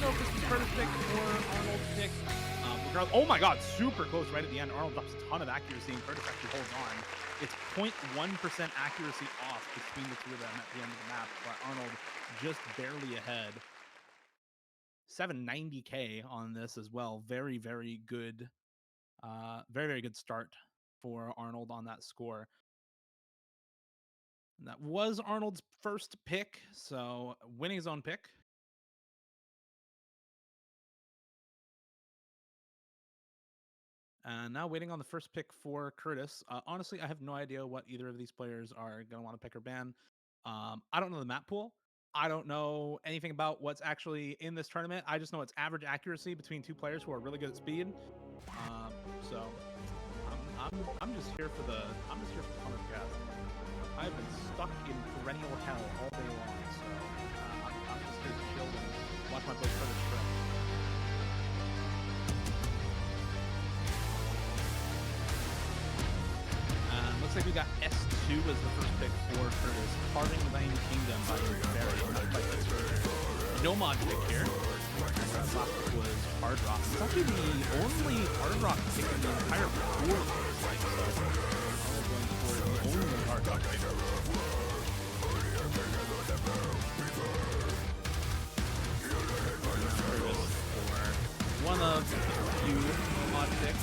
know if this was Curtis' pick or Arnold's pick. Oh my god, super close right at the end. Arnold drops a ton of accuracy, and Curtis actually holds on. It's 0.1% accuracy off between the two of them at the end of the map, but Arnold just barely ahead. 790k on this as well. Very, very good. Very, very good start for Arnold on that score. And that was Arnold's first pick, so winning his own pick. And now waiting on the first pick for Curtis. Honestly, I have no idea what either of these players are going to want to pick or ban. I don't know the map pool. I don't know anything about what's actually in this tournament. I just know it's average accuracy between two players who are really good at speed. So I'm just here for the fun of the cast. I've been stuck in perennial hell all day long, so I'm just here to chill and watch my boys Curtis trip. Looks like we got S2 as the first pick for Curtis, carving the Vine Kingdom by very no mod pick here. Last pick was Hard Rock. It's actually the only Hard Rock pick in the entire board. Like, so going for the only Hard Rock pick. Curtis for one of the few mod picks.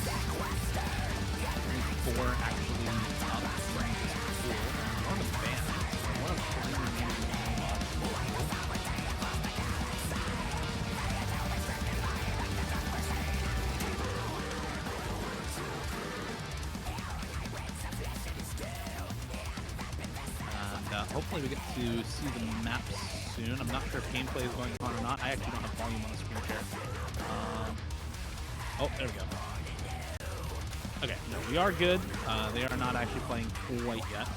4 actually up from this pool. On the ban. One of the and hopefully we get to see the map soon. I'm not sure if gameplay is going on or not. I actually don't have volume on the screen share. Oh, there we go. Okay, no, we are good. They are not actually playing quite yet.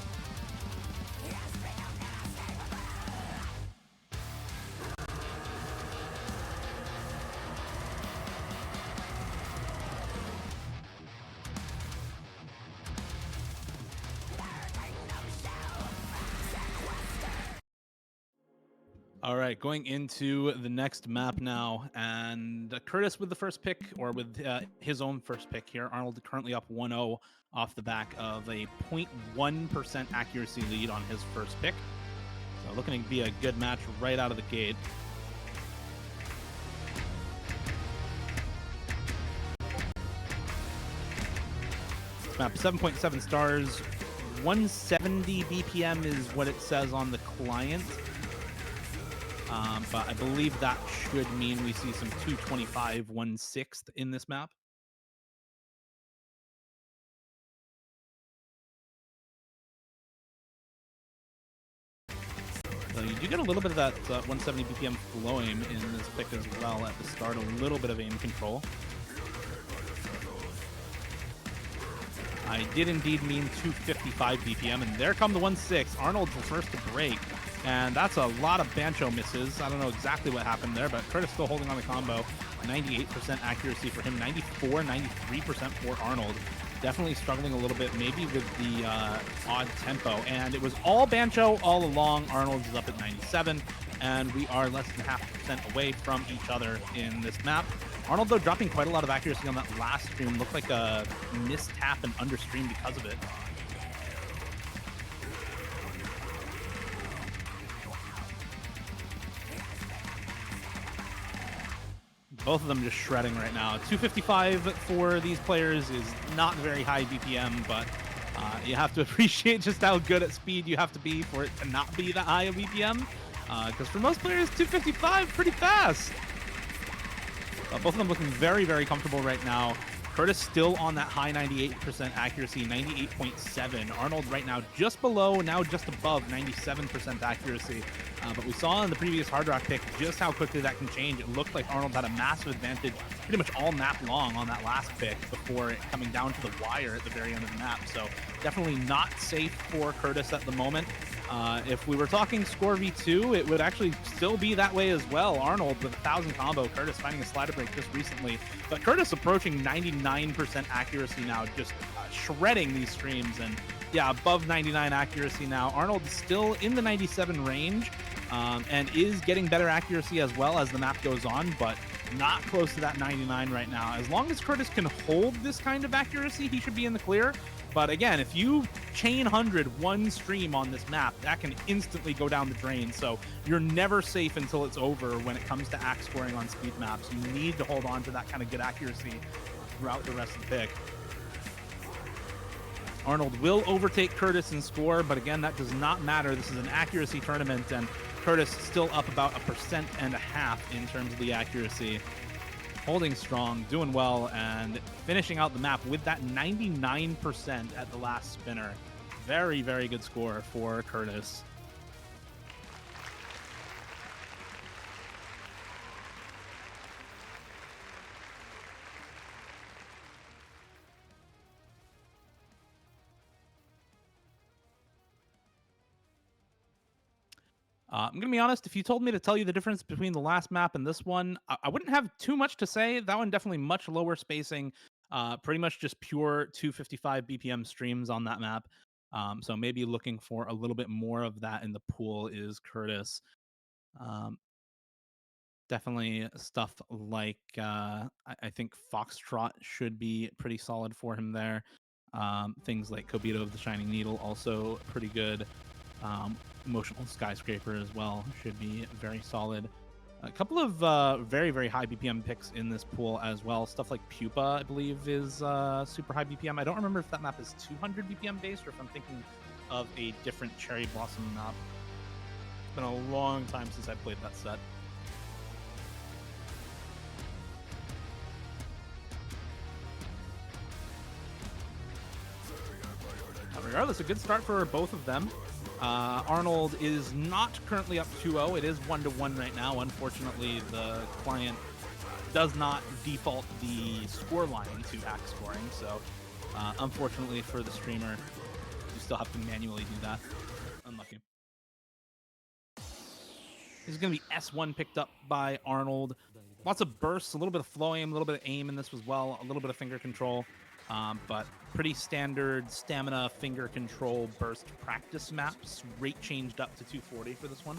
All right, going into the next map now, and Curtis with the first pick, or with his own first pick here. Arnold currently up 1-0 off the back of a 0.1% accuracy lead on his first pick. So looking to be a good match right out of the gate. This map, 7.7 stars, 170 BPM is what it says on the client. But I believe that should mean we see some 225 1/6 in this map. So you do get a little bit of that 170 BPM flowing in this pick as well at the start, a little bit of aim control. I did indeed mean 255 BPM, and there come the 1/6. Arnold's the first to break, and that's a lot of Bancho misses. I don't know exactly what happened there, but Curtis still holding on the combo. 98% accuracy for him, 94, 93% for Arnold. Definitely struggling a little bit, maybe with the odd tempo, and it was all Bancho all along. Arnold's is up at 97, and we are less than 0.5% away from each other in this map. Arnold, though, dropping quite a lot of accuracy on that last stream. Looked like a missed tap and understream because of it. Both of them just shredding right now. 255 for these players is not very high BPM, but you have to appreciate just how good at speed you have to be for it to not be that high of BPM. Because for most players, 255 pretty fast. Both of them looking very, very comfortable right now. Curtis still on that high 98% accuracy, 98.7. Arnold right now just below, now just above 97% accuracy. But we saw in the previous Hard Rock pick just how quickly that can change. It looked like Arnold had a massive advantage pretty much all map long on that last pick before it coming down to the wire at the very end of the map. So definitely not safe for Curtis at the moment. If we were talking score v2, it would actually still be that way as well. Arnold with 1,000 combo, Curtis finding a slider break just recently, but Curtis approaching 99% accuracy now, just shredding these streams, and yeah, above 99 accuracy now. Arnold is still in the 97 range, and is getting better accuracy as well as the map goes on, but not close to that 99 right now. As long as Kurtis can hold this kind of accuracy, he should be in the clear. But again, if you chain 100 one stream on this map, that can instantly go down the drain. So you're never safe until it's over when it comes to axe scoring on speed maps. You need to hold on to that kind of good accuracy throughout the rest of the pick. Arnold will overtake Kurtis and score, but again, that does not matter. This is an accuracy tournament, and Kurtis still up about 1.5% in terms of the accuracy. Holding strong, doing well, and finishing out the map with that 99% at the last spinner. Very, very good score for Kurtis. I'm going to be honest, if you told me to tell you the difference between the last map and this one, I wouldn't have too much to say. That one definitely much lower spacing, pretty much just pure 255 BPM streams on that map. So maybe looking for a little bit more of that in the pool is Kurtis. Definitely stuff like, I think Foxtrot should be pretty solid for him there. Things like Kobito of the Shining Needle, also pretty good. Emotional Skyscraper as well should be very solid. A couple of very, very high BPM picks in this pool as well. Stuff like Pupa, I believe, is super high BPM. I don't remember if that map is 200 BPM based or if I'm thinking of a different Cherry Blossom map. It's been a long time since I played that set. Regardless, a good start for both of them. Arnold is not currently up 2-0. It is 1-1 right now. Unfortunately, the client does not default the score line to axe scoring. So, unfortunately for the streamer, you still have to manually do that. Unlucky. This is going to be S1 picked up by Arnold. Lots of bursts, a little bit of flow aim, a little bit of aim in this as well, a little bit of finger control. But pretty standard stamina, finger control, burst practice maps. Rate changed up to 240 for this one.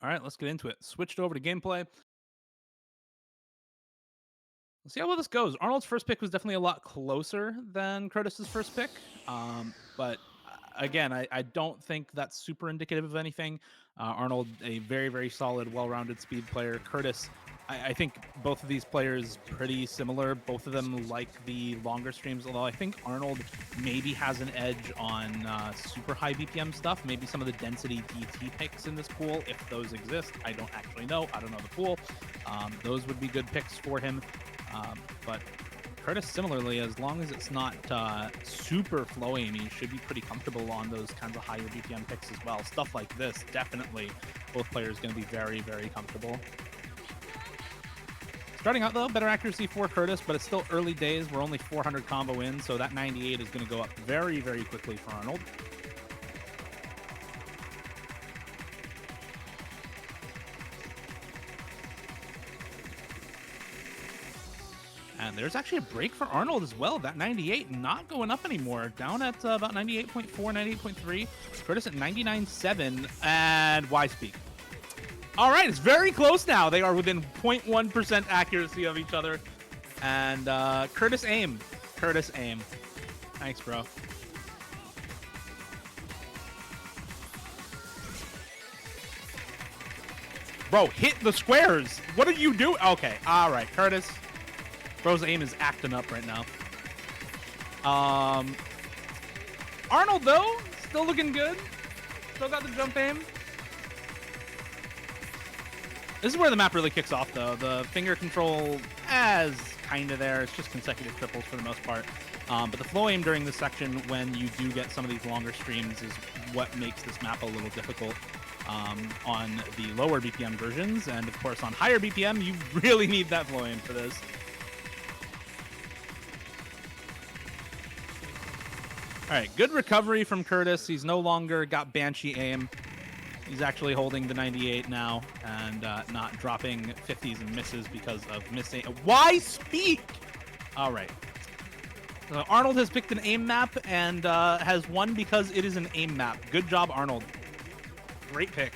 All right, let's get into it. Switched over to gameplay. Let's see how well this goes. Arnold's first pick was definitely a lot closer than Kurtis's first pick. But again, I don't think that's super indicative of anything. Arnold, a very, very solid, well-rounded speed player. Kurtis, I think both of these players pretty similar. Both of them like the longer streams, although I think Arnold maybe has an edge on super high BPM stuff. Maybe some of the density DT picks in this pool, if those exist. I don't actually know. I don't know the pool. Those would be good picks for him. But Kurtis, similarly, as long as it's not super flow aimy, should be pretty comfortable on those kinds of higher BPM picks as well. Stuff like this, definitely both players going to be very, very comfortable. Starting out, though, better accuracy for Kurtis, but it's still early days. We're only 400 combo in, so that 98 is going to go up very, very quickly for Arnold. And there's actually a break for Arnold as well. That 98 not going up anymore. Down at about 98.4, 98.3. Kurtis at 99.7. And Y speak. All right, it's very close now. They are within 0.1% accuracy of each other. And Kurtis aim. Kurtis aim. Thanks, bro. Bro, hit the squares. What are you doing? Okay, all right, Kurtis. Bro's aim is acting up right now. Arnold, though, still looking good. Still got the jump aim. This is where the map really kicks off, though. The finger control is kind of there. It's just consecutive triples for the most part. But the flow aim during this section, when you do get some of these longer streams, is what makes this map a little difficult on the lower BPM versions. And, of course, on higher BPM, you really need that flow aim for this. All right, good recovery from kurtis. He's no longer got Banshee aim. He's actually holding the 98 now and not dropping 50s and misses because of missing. Why speak? All right. Arnold has picked an aim map and has won because it is an aim map. Good job, Arnold. Great pick.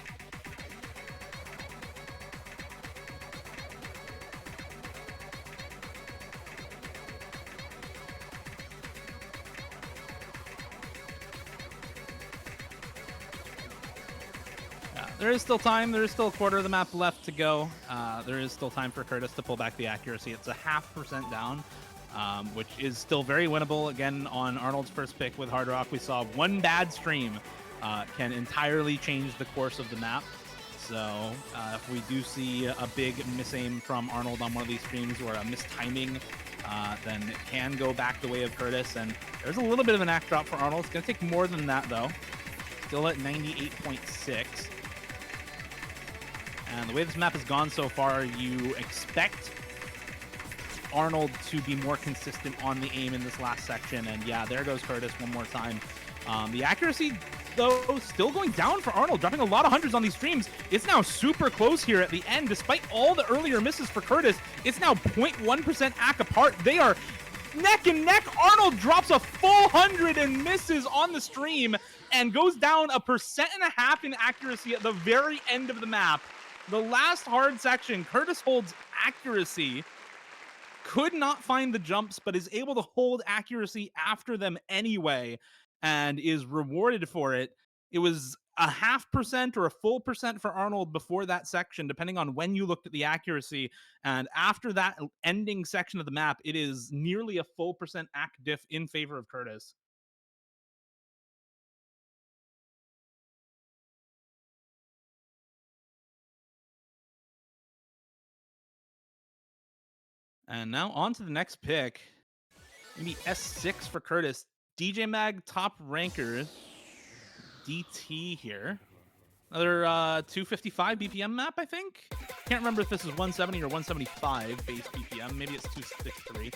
There is still time. There is still a quarter of the map left to go. There is still time for kurtis to pull back the accuracy. It's a 0.5% down, which is still very winnable. Again, on Arnold's first pick with Hard Rock, we saw one bad stream can entirely change the course of the map. So if we do see a big misaim from Arnold on one of these streams or a mistiming, then it can go back the way of kurtis. And there's a little bit of an act drop for Arnold. It's going to take more than that, though. Still at 98.6. And the way this map has gone so far, you expect Arnold to be more consistent on the aim in this last section. And yeah, there goes kurtis one more time. The accuracy, though, still going down for Arnold, dropping a lot of hundreds on these streams. It's now super close here at the end. Despite all the earlier misses for kurtis, it's now 0.1% ACK apart. They are neck and neck. Arnold drops a full 100 and misses on the stream and goes down 1.5% in accuracy at the very end of the map. The last hard section, kurtis holds accuracy, could not find the jumps, but is able to hold accuracy after them anyway, and is rewarded for it. It was a 0.5% or a full percent for Arnold before that section, depending on when you looked at the accuracy. And after that ending section of the map, it is nearly a full percent ACK diff in favor of kurtis. And now on to the next pick. Maybe S6 for kurtis. DJ Mag top ranker. DT here. Another 255 BPM map, I think. Can't remember if this is 170 or 175 base BPM. Maybe it's 263.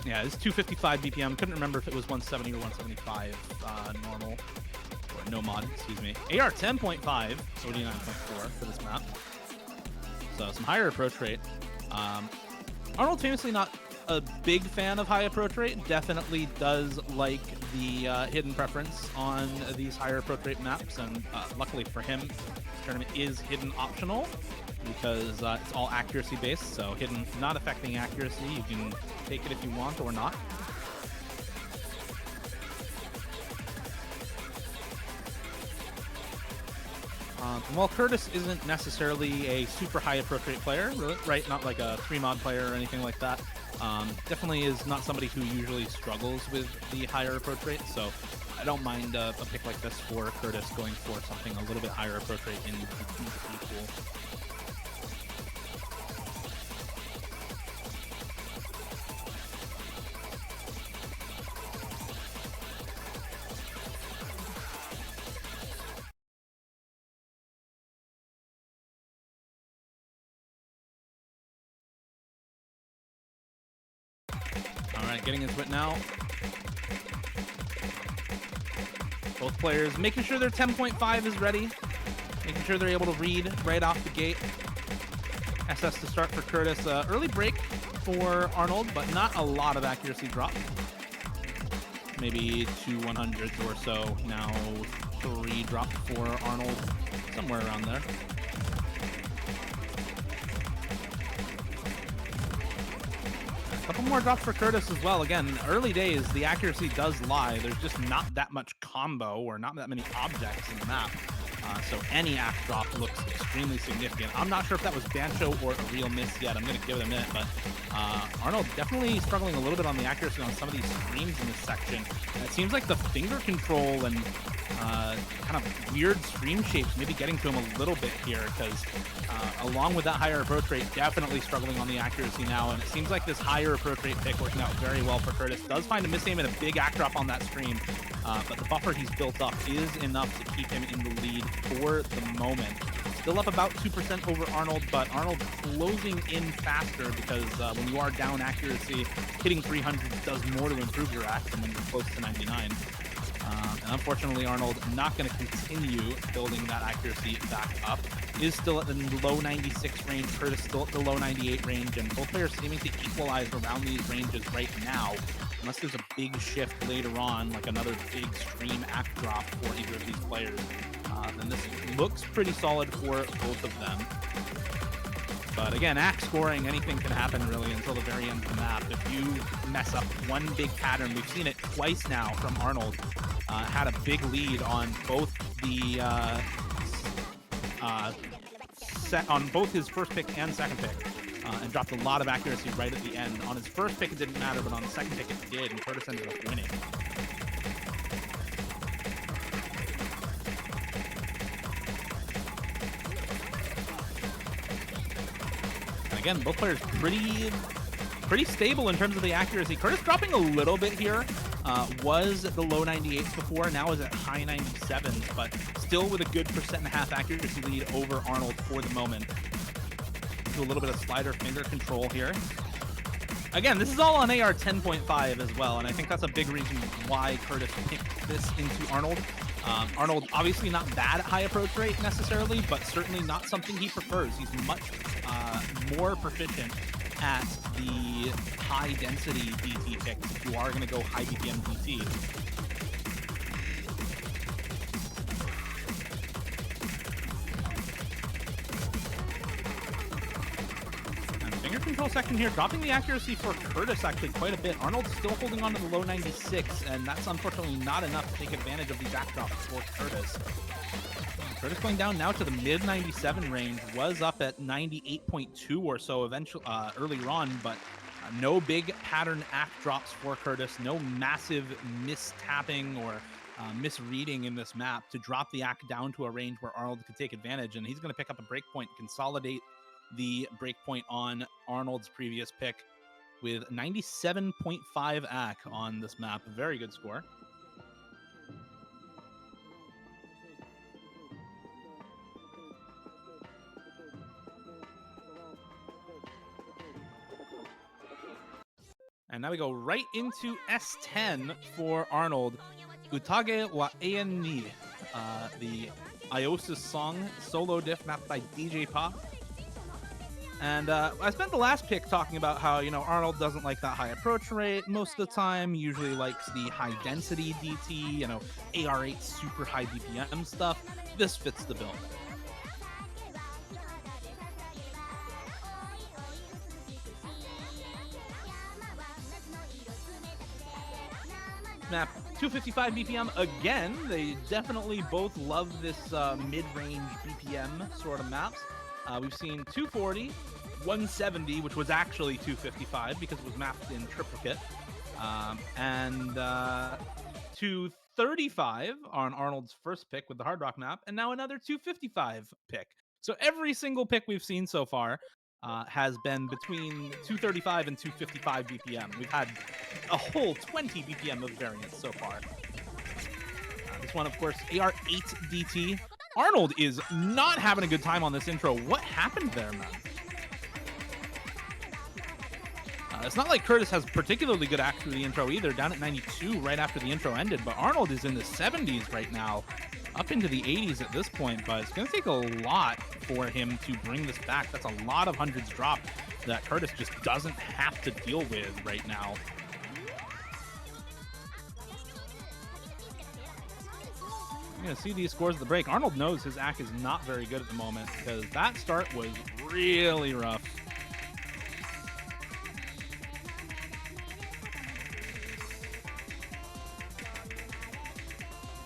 Yeah, it's 255 BPM. Couldn't remember if it was 170 or 175 normal. Or no mod, excuse me. AR 10.5, 49.4 for this map. So some higher approach rate. Arnold famously not a big fan of high approach rate. Definitely does like the hidden preference on these higher approach rate maps. And luckily for him, this tournament is hidden optional because it's all accuracy based. So hidden not affecting accuracy. You can take it if you want or not. And while kurtis isn't necessarily a super high approach rate player, right? Not like a 3-mod player or anything like that. Definitely is not somebody who usually struggles with the higher approach rate. So I don't mind a pick like this for kurtis going for something a little bit higher approach rate in the pool. Getting into it now. Both players making sure their 10.5 is ready, making sure they're able to read right off the gate. SS to start for kurtis. Early break for Arnold, but not a lot of accuracy drop. Maybe 2 100s or so. Now 3 drop for Arnold, somewhere around there. A couple more drops for kurtis as well. Again, early days, the accuracy does lie. There's just not that much combo or not that many objects in the map. So any act drop looks extremely significant. I'm not sure if that was Bancho or a real miss yet. I'm going to give it a minute, but Arnold definitely struggling a little bit on the accuracy on some of these streams in this section. And it seems like the finger control and kind of weird stream shapes maybe getting to him a little bit here, because along with that higher approach rate, definitely struggling on the accuracy now. And it seems like this higher approach rate pick working out very well for kurtis. Does find a misaim and a big act drop on that stream. but the buffer he's built up is enough to keep him in the lead for the moment. Still up about 2% over Arnold, but Arnold closing in faster because when you are down accuracy, hitting 300 does more to improve your act than when you're close to 99. And unfortunately, Arnold not going to continue building that accuracy back up. Is still at the low 96 range, Kurtis still at the low 98 range, and both players seeming to equalize around these ranges right now. Unless there's a big shift later on, like another big stream act drop for either of these players, then this looks pretty solid for both of them. But again, act scoring, anything can happen really until the very end of the map. If you mess up one big pattern, we've seen it twice now from Arnold, had a big lead on both the on both his first pick and second pick, and dropped a lot of accuracy right at the end. On his first pick, it didn't matter, but on the second pick, it did, and Kurtis ended up winning. And again, both players pretty stable in terms of the accuracy. Kurtis dropping a little bit here. Was at the low 98s before, now is at high 97s, but still with a good 1.5% accuracy lead over Arnold for the moment. Do a little bit of slider finger control here. Again, this is all on AR 10.5 as well, and I think that's a big reason why Kurtis picked this into Arnold. Arnold obviously not bad at high approach rate necessarily, but certainly not something he prefers. He's much more proficient at the high density DT picks if you are going to go high BPM DT. And finger control section here, dropping the accuracy for Kurtis actually quite a bit. Arnold's still holding on to the low 96, and that's unfortunately not enough to take advantage of these back drops for Kurtis. Kurtis going down now to the mid 97 range, was up at 98.2 or so eventually earlier on, but no big pattern act drops for Kurtis, no massive mistapping or misreading in this map to drop the act down to a range where Arnold could take advantage, and he's going to pick up a breakpoint, consolidate the breakpoint on Arnold's previous pick with 97.5 act on this map. Very good score. And now we go right into S10 for Arnold. Utage wa Eien ni, the Iosis song, solo diff mapped by DJ Pop. And I spent the last pick talking about how, you know, Arnold doesn't like that high approach rate most of the time, usually likes the high density DT, you know, AR8 super high BPM stuff. This fits the bill. Map 255 BPM again. They definitely both love this mid-range BPM sort of maps. We've seen 240, 170, which was actually 255 because it was mapped in triplicate, and 235 on Arnold's first pick with the Hard Rock map, and now another 255 pick. So every single pick we've seen so far has been between 235 and 255 BPM. We've had a whole 20 BPM of variance so far. This one, of course, AR8 DT. Arnold is not having a good time on this intro. What happened there, man? It's not like Kurtis has particularly good act through the intro either, down at 92 right after the intro ended, but Arnold is in the 70s right now, up into the 80s at this point, but it's going to take a lot for him to bring this back. That's a lot of hundreds dropped that Kurtis just doesn't have to deal with right now. You're going to see these scores at the break. Arnold knows his act is not very good at the moment because that start was really rough.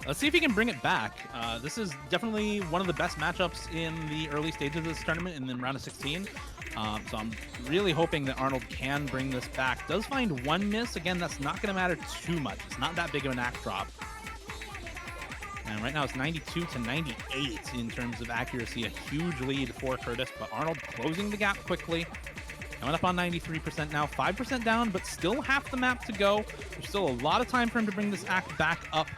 Let's see if he can bring it back. This is definitely one of the best matchups in the early stages of this tournament and then round of 16. So I'm really hoping that Arnold can bring this back. Does find one miss. Again, that's not going to matter too much. It's not that big of an act drop. And right now it's 92 to 98 in terms of accuracy. A huge lead for Kurtis, but Arnold closing the gap quickly. Coming up on 93% now, 5% down, but still half the map to go. There's still a lot of time for him to bring this act back up.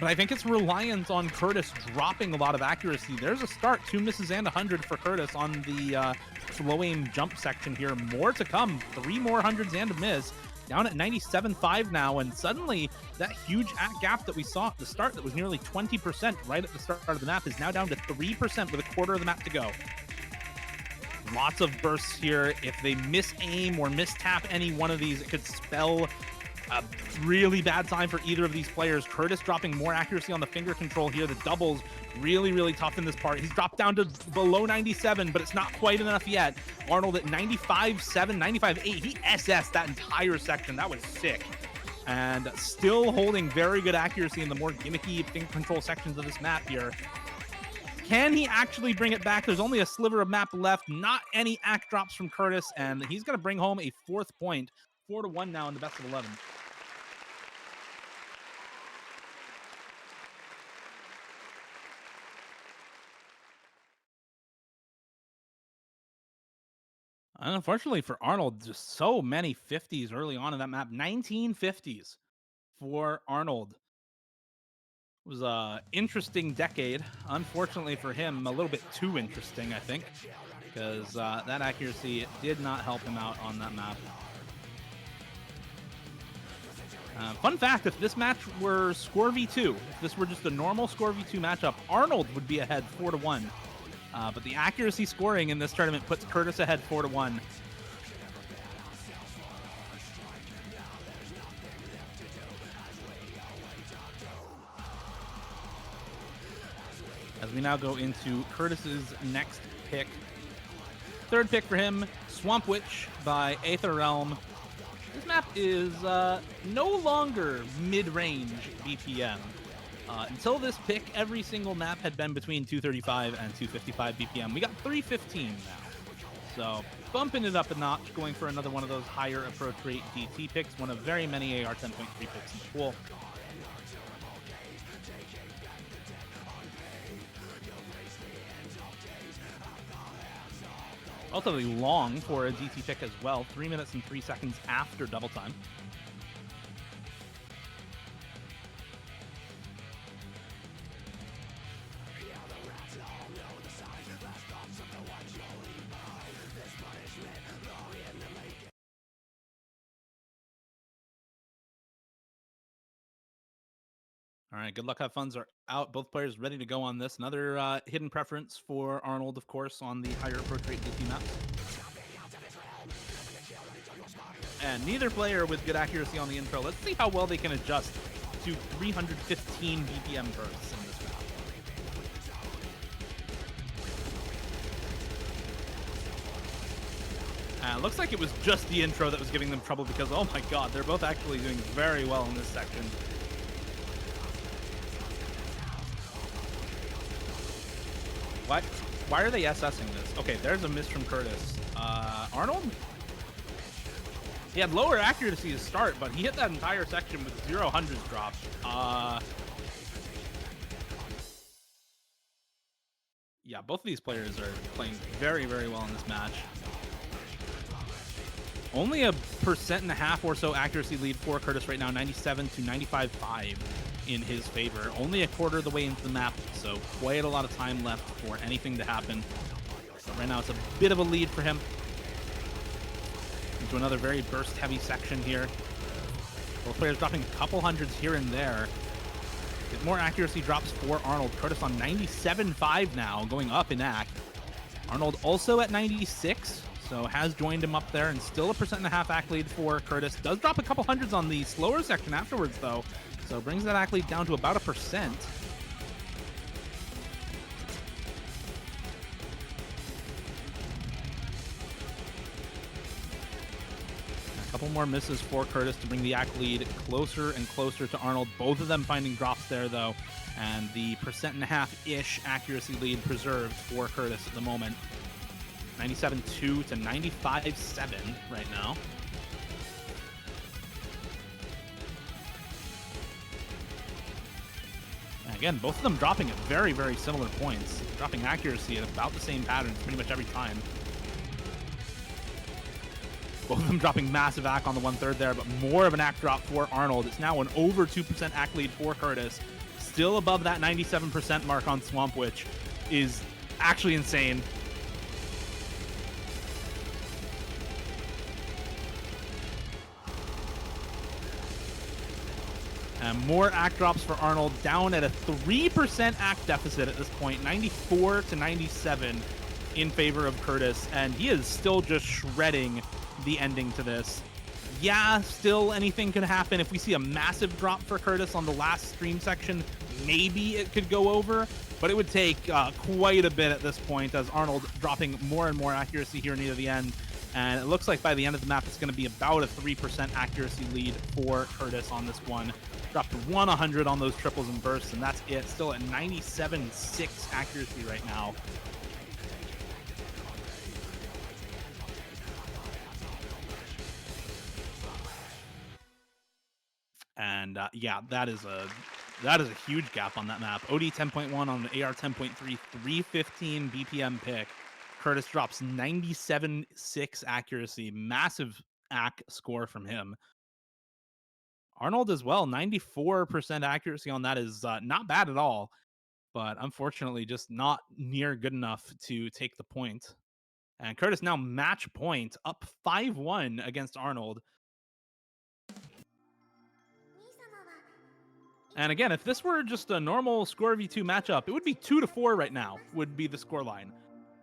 But I think it's reliant on Kurtis dropping a lot of accuracy. There's a start, 2 misses and 100 for Kurtis on the slow aim jump section here. More to come, 3 more hundreds and a miss. Down at 97.5 now, and suddenly that huge act gap that we saw at the start that was nearly 20% right at the start of the map is now down to 3% with a quarter of the map to go. Lots of bursts here. If they miss aim or mistap any one of these, it could spell a really bad time for either of these players. Kurtis dropping more accuracy on the finger control here. The doubles really tough in this part. He's dropped down to below 97, but it's not quite enough yet. Arnold at 95.7, 95.8. He SS'd that entire section. That was sick. And still holding very good accuracy in the more gimmicky finger control sections of this map here. Can he actually bring it back? There's only a sliver of map left. Not any act drops from Kurtis, and he's going to bring home a 4th point. 4-1 now in the best of 11. And unfortunately for Arnold, just so many 50s early on in that map. 19 50s for Arnold. It was a interesting decade. Unfortunately for him, a little bit too interesting, I think, because that accuracy did not help him out on that map. Fun fact, if this match were score v2, if this were just a normal score v2 matchup, Arnold would be ahead 4-1. But the accuracy scoring in this tournament puts Kurtis ahead 4-1. As we now go into Kurtis's next pick. 3rd pick for him, Swamp Witch by Aether Realm. This map is no longer mid-range BPM. Until this pick, every single map had been between 235 and 255 BPM. We got 315 now. So bumping it up a notch, going for another one of those higher approach rate DT picks, one of very many AR 10.3 picks in the pool. Relatively long for a DT pick as well, 3 minutes and 3 seconds after double time. All right, good luck, have funds are out. Both players ready to go on this. Another hidden preference for Arnold, of course, on the higher approach rate DT maps. And neither player with good accuracy on the intro. Let's see how well they can adjust to 315 BPM bursts in this map. Looks like it was just the intro that was giving them trouble because, oh my god, they're both actually doing very well in this section. Why are they SSing this? Okay, there's a miss from Kurtis. Arnold? He had lower accuracy to start, but he hit that entire section with 0 hundreds dropped. Yeah, both of these players are playing very well in this match. Only 1.5% or so accuracy lead for Kurtis right now, 97 to 95.5 in his favor. Only a quarter of the way into the map, so quite a lot of time left for anything to happen. But right now it's a bit of a lead for him. Into another very burst-heavy section here. Both players dropping a couple hundreds here and there. Get more accuracy drops for Arnold. Kurtis on 97.5 now, going up in act. Arnold also at 96. So has joined him up there, and still 1.5% act lead for Kurtis. Does drop a couple hundreds on the slower section afterwards, though. So brings that act lead down to about 1%. A couple more misses for Kurtis to bring the act lead closer and closer to Arnold. Both of them finding drops there, though. And the 1.5%-ish accuracy lead preserved for Kurtis at the moment. 97.2 to 95.7 right now. And again, both of them dropping at very similar points. Dropping accuracy at about the same patterns pretty much every time. Both of them dropping massive ACK on the 1/3 there, but more of an ACK drop for Arnold. It's now an over 2% ACK lead for Kurtis. Still above that 97% mark on Swamp, which is actually insane. And more ACK drops for Arnold, down at a 3% ACK deficit at this point, 94 to 97 in favor of Kurtis, and he is still just shredding the ending to this. Yeah, still anything could happen. If we see a massive drop for Kurtis on the last stream section, maybe it could go over, but it would take quite a bit at this point, as Arnold dropping more and more accuracy here near the end. And it looks like by the end of the map, it's going to be about a 3% accuracy lead for Kurtis on this one. Dropped 100 on those triples and bursts, and that's it. Still at 97.6 accuracy right now. And yeah, that is a huge gap on that map. OD 10.1 on the AR 10.3, 315 BPM pick. Kurtis drops 97.6 accuracy. Massive ACK score from him. Arnold as well, 94% accuracy on that is not bad at all, but unfortunately just not near good enough to take the point. And Kurtis now match point, up 5-1 against Arnold. And again, if this were just a normal score v2 matchup, it would be 2-4 right now, would be the score line.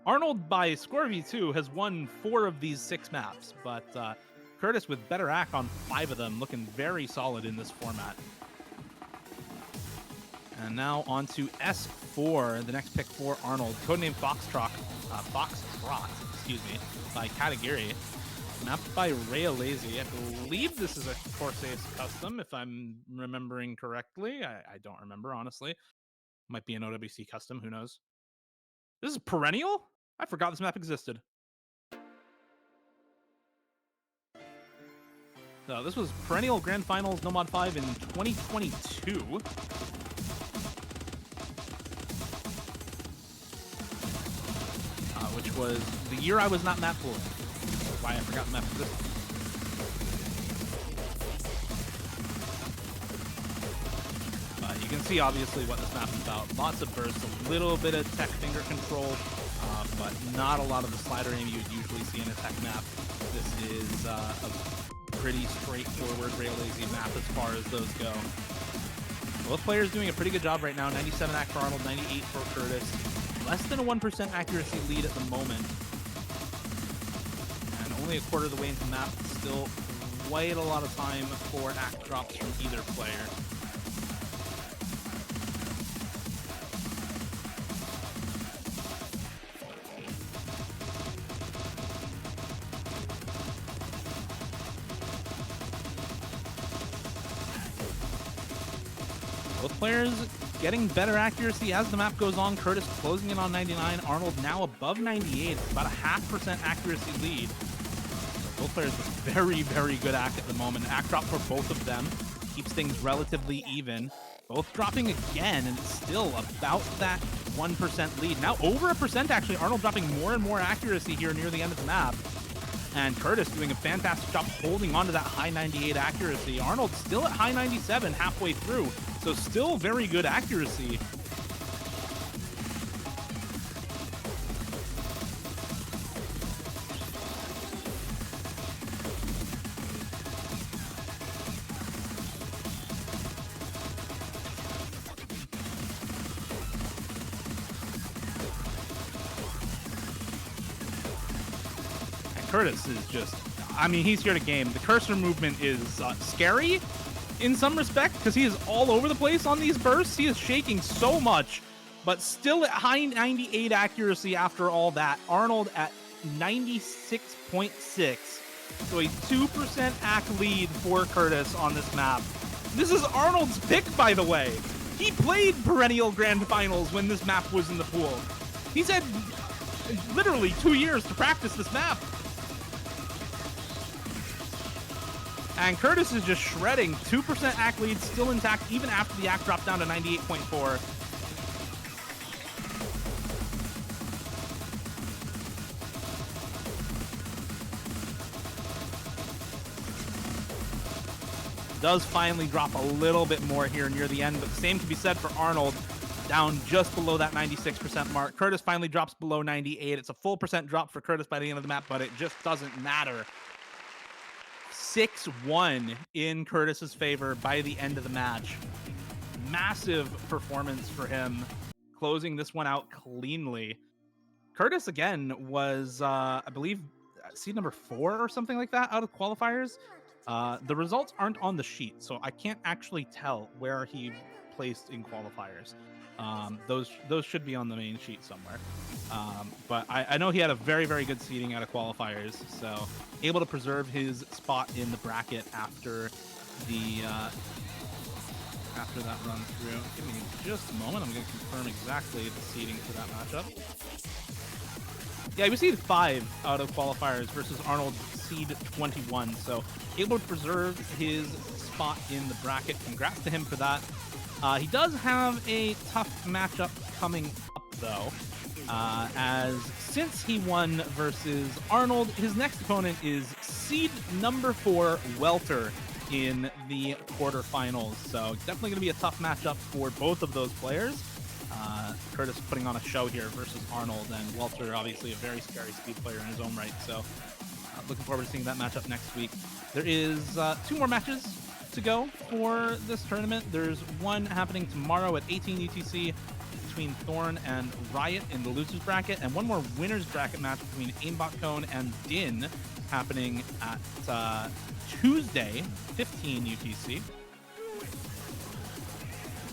Arnold, by score v2, has won 4 of these 6 maps, but Kurtis with better ACK on 5 of them, looking very solid in this format. And now on to S4, the next pick for Arnold, codename Foxtrot, excuse me, by Katagiri. Mapped by Rhea Lazy. I believe this is a Corsace custom, if I'm remembering correctly. I don't remember, honestly. Might be an OWC custom, who knows. This is Perennial? I forgot this map existed. So this was Perennial Grand Finals No Mod 5 in 2022. Which was the year I was not map pooling. Why I forgot the map existed. You can see obviously what this map is about. Lots of bursts, a little bit of tech finger control, but not a lot of the slider aim you would usually see in a tech map. This is a pretty straightforward Rail Lazy map as far as those go. Both players doing a pretty good job right now. 97 ACK for Arnold, 98 for Kurtis. Less than a 1% accuracy lead at the moment. And only a quarter of the way into the map. Still quite a lot of time for ACK drops from either player. Both players getting better accuracy as the map goes on. Kurtis closing in on 99. Arnold now above 98. It's about a 0.5% accuracy lead. So both players with very, very good ACK at the moment. ACK drop for both of them. Keeps things relatively even. Both dropping again, and it's still about that 1% lead. Now over 1% actually. Arnold dropping more and more accuracy here near the end of the map. And Kurtis doing a fantastic job holding on to that high 98 accuracy. Arnold still at high 97 halfway through. So still very good accuracy. And Kurtis is just, I mean, he's here to game. The cursor movement is scary in some respect, because he is all over the place on these bursts. He is shaking so much, but still at high 98 accuracy after all that. Arnold at 96.6. So a 2% ACK lead for Kurtis on this map. This is Arnold's pick, by the way. He played Perennial Grand Finals when this map was in the pool. He's had literally 2 years to practice this map. And Kurtis is just shredding. 2% ACK lead still intact even after the ACK dropped down to 98.4. does finally drop a little bit more here near the end, but the same can be said for Arnold, down just below that 96% mark. Kurtis finally drops below 98. It's a full percent drop for Kurtis by the end of the map, but it just doesn't matter. 6-1 in Kurtis's favor by the end of the match. Massive performance for him, closing this one out cleanly. Kurtis, again, was, I believe, seed number 4 or something like that out of qualifiers. The results aren't on the sheet, so I can't actually tell where he placed in qualifiers. Those should be on the main sheet somewhere. But I know he had a very, very good seeding out of qualifiers, so able to preserve his spot in the bracket after the after that run through. Give me just a moment. I'm going to confirm exactly the seeding for that matchup. Yeah, he was seed 5 out of qualifiers versus Arnold seed 21, so able to preserve his spot in the bracket. Congrats to him for that. He does have a tough matchup coming up, though, as since he won versus Arnold, his next opponent is seed number 4, Welter, in the quarterfinals. So definitely going to be a tough matchup for both of those players. Kurtis putting on a show here versus Arnold, and Welter obviously a very scary speed player in his own right. So looking forward to seeing that matchup next week. There is 2 more matches to go for this tournament. There's one happening tomorrow at 18 UTC between Thorn and Riot in the losers bracket, and one more winners bracket match between Aimbot Cone and Din happening at Tuesday, 15 UTC.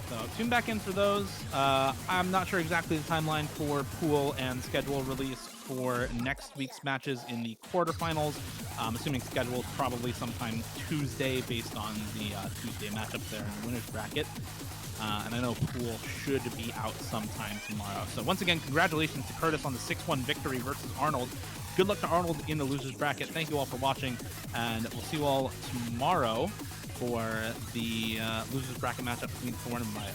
So tune back in for those. I'm not sure exactly the timeline for pool and schedule release for next week's matches in the quarterfinals. I'm assuming schedule is probably sometime Tuesday based on the Tuesday matchups there in the winners bracket. And I know pool should be out sometime tomorrow. So once again, congratulations to Kurtis on the 6-1 victory versus Arnold. Good luck to Arnold in the losers bracket. Thank you all for watching, and we'll see you all tomorrow for the losers bracket matchup between Thorn and Riot.